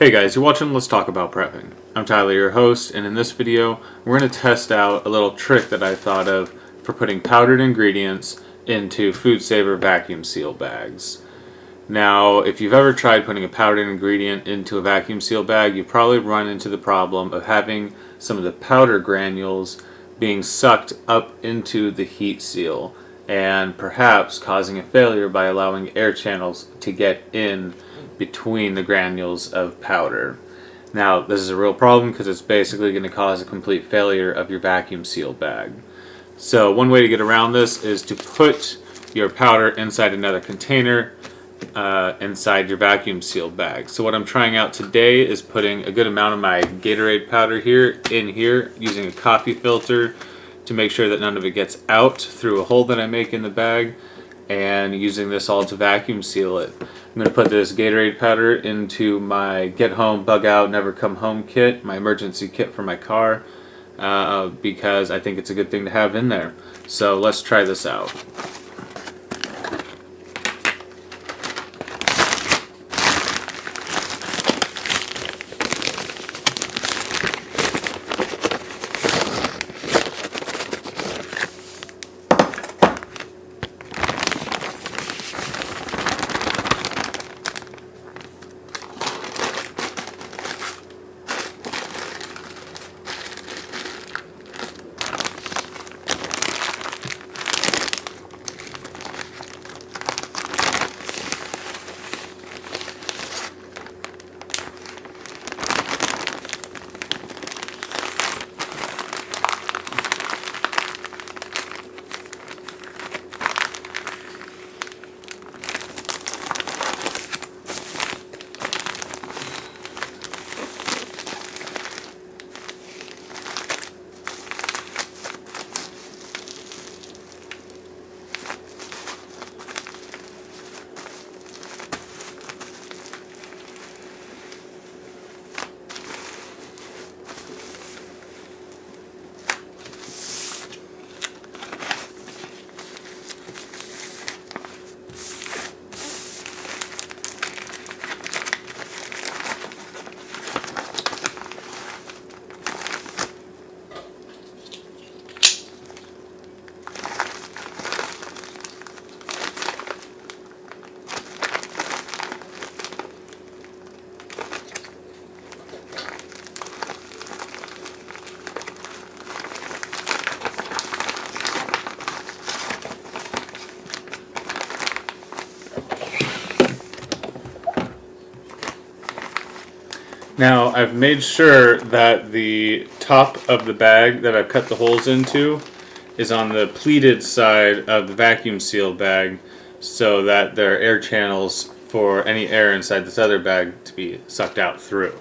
Hey guys, you're watching Let's Talk About Prepping. I'm Tyler, your host, and in this video we're going to test out a little trick that I thought of for putting powdered ingredients into food saver vacuum seal bags. Now, if you've ever tried putting a powdered ingredient into a vacuum seal bag, you've probably run into the problem of having some of the powder granules being sucked up into the heat seal and perhaps causing a failure by allowing air channels to get in between the granules of powder. Now, this is a real problem because it's basically going to cause a complete failure of your vacuum seal bag. So one way to get around this is to put your powder inside another container inside your vacuum seal bag. So what I'm trying out today is putting a good amount of my Gatorade powder in here using a coffee filter to make sure that none of it gets out through a hole that I make in the bag, and using this all to vacuum seal it. I'm going to put this Gatorade powder into my Get Home BugOut Never Come Home kit, my emergency kit for my car, because I think it's a good thing to have in there. So let's try this out. Now, I've made sure that the top of the bag that I've cut the holes into is on the pleated side of the vacuum seal bag so that there are air channels for any air inside this other bag to be sucked out through.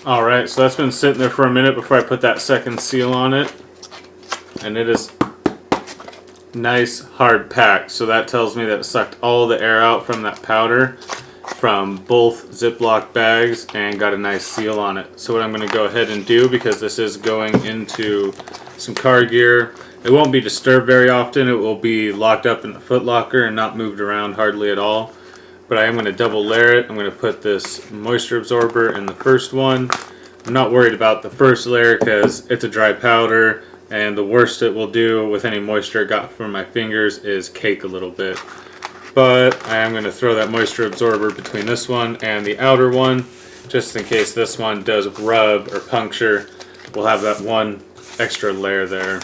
Alright, so that's been sitting there for a minute before I put that second seal on it. And it is nice hard packed, so that tells me that it sucked all the air out from that powder from both Ziploc bags and got a nice seal on it. So what I'm going to go ahead and do, because this is going into some car gear, it won't be disturbed very often. It will be locked up in the foot locker and not moved around hardly at all. But I am going to double layer it. I'm going to put this moisture absorber in the first one, I'm not worried about the first layer because it's a dry powder, and the worst it will do with any moisture it got from my fingers is cake a little bit. But I am going to throw that moisture absorber between this one and the outer one, just in case this one does rub or puncture. We'll have that one extra layer there.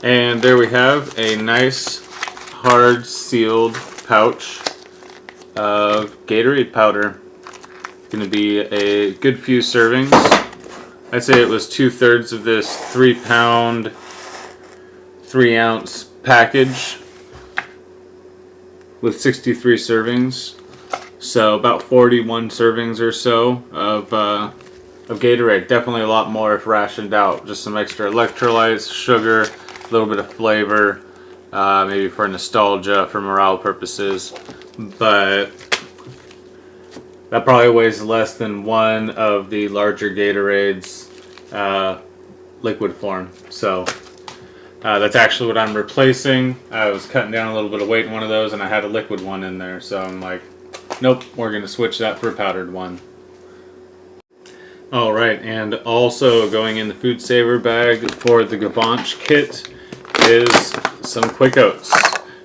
And there we have a nice hard sealed pouch of Gatorade powder. Going to be a good few servings. I'd say it was 2/3 of this 3-pound, 3-ounce package with 63 servings. So about 41 servings or so of Gatorade. Definitely a lot more if rationed out. Just some extra electrolytes, sugar, a little bit of flavor, maybe for nostalgia, for morale purposes. But that probably weighs less than one of the larger Gatorades liquid form. So that's actually what I'm replacing. I was cutting down a little bit of weight in one of those, and I had a liquid one in there. So I'm like, nope, we're going to switch that for a powdered one. Alright, and also going in the food saver bag for the Gabanch kit is some Quick Oats.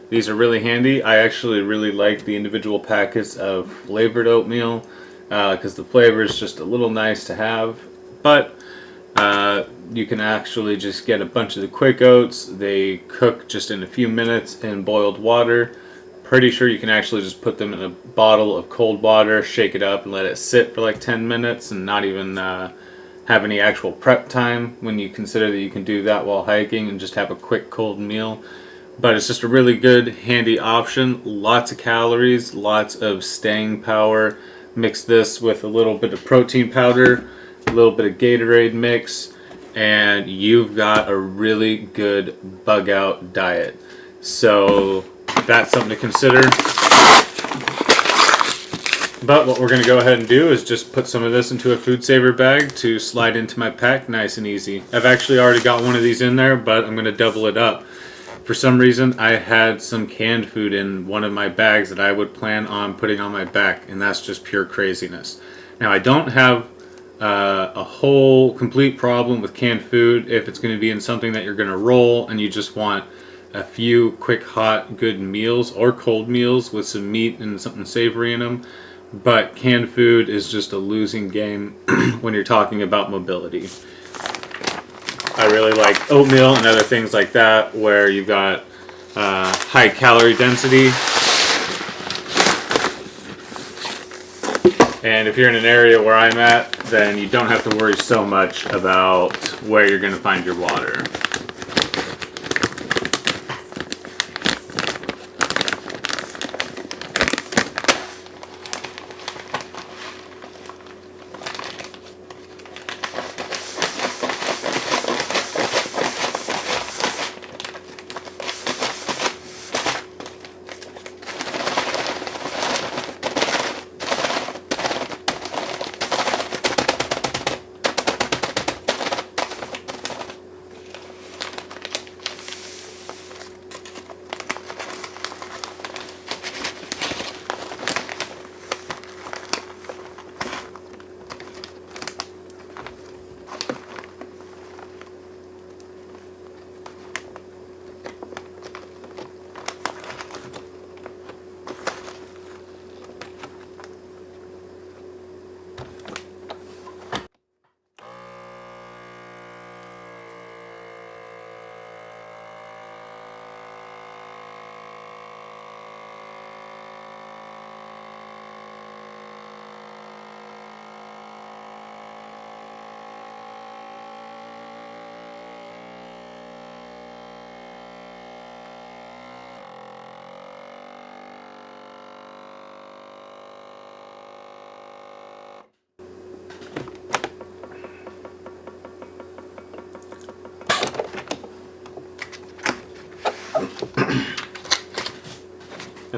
These are really handy. I actually really like the individual packets of flavored oatmeal because the flavor is just a little nice to have. But you can actually just get a bunch of the Quick Oats. They cook just in a few minutes in boiled water. Pretty sure you can actually just put them in a bottle of cold water, shake it up, and let it sit for like 10 minutes and not even have any actual prep time when you consider that you can do that while hiking and just have a quick cold meal. But it's just a really good, handy option. Lots of calories, lots of staying power. Mix this with a little bit of protein powder, a little bit of Gatorade mix, and you've got a really good bug out diet. So that's something to consider. But what we're going to go ahead and do is just put some of this into a food saver bag to slide into my pack nice and easy. I've actually already got one of these in there, but I'm going to double it up. For some reason, I had some canned food in one of my bags that I would plan on putting on my back, and that's just pure craziness. Now, I don't have a whole complete problem with canned food if it's going to be in something that you're going to roll and you just want a few quick, hot, good meals or cold meals with some meat and something savory in them. But canned food is just a losing game when you're talking about mobility. I really like oatmeal and other things like that where you've got high calorie density. And if you're in an area where I'm at, then you don't have to worry so much about where you're going to find your water.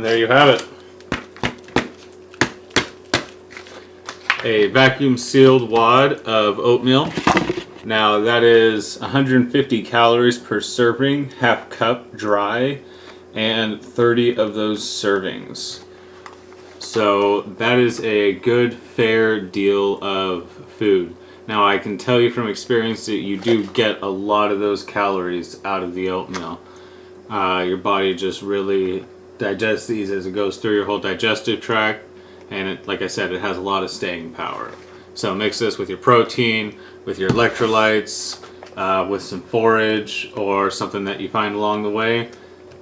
there you have it. A vacuum sealed wad of oatmeal. Now that is 150 calories per serving, half cup dry, and 30 of those servings. So that is a good, fair deal of food. Now I can tell you from experience that you do get a lot of those calories out of the oatmeal. Your body just really digests these as it goes through your whole digestive tract, and it, like I said, it has a lot of staying power. So mix this with your protein, with your electrolytes, with some forage or something that you find along the way,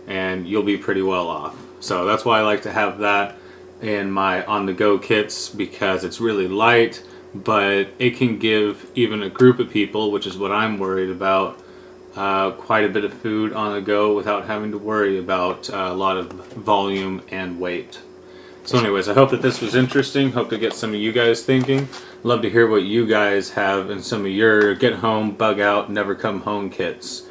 and you'll be pretty well off. So that's why I like to have that in my on-the-go kits, because it's really light, but it can give even a group of people, which is what I'm worried about, quite a bit of food on the go without having to worry about a lot of volume and weight. So anyways, I hope that this was interesting. Hope to get some of you guys thinking. Love to hear what you guys have in some of your get home, bug out, never come home kits.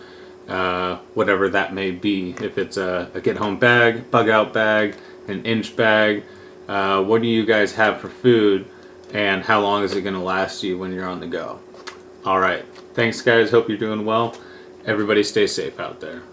Whatever that may be. If it's a get home bag, bug out bag, an inch bag, what do you guys have for food, and how long is it going to last you when you're on the go? Alright, thanks guys, hope you're doing well. Everybody stay safe out there.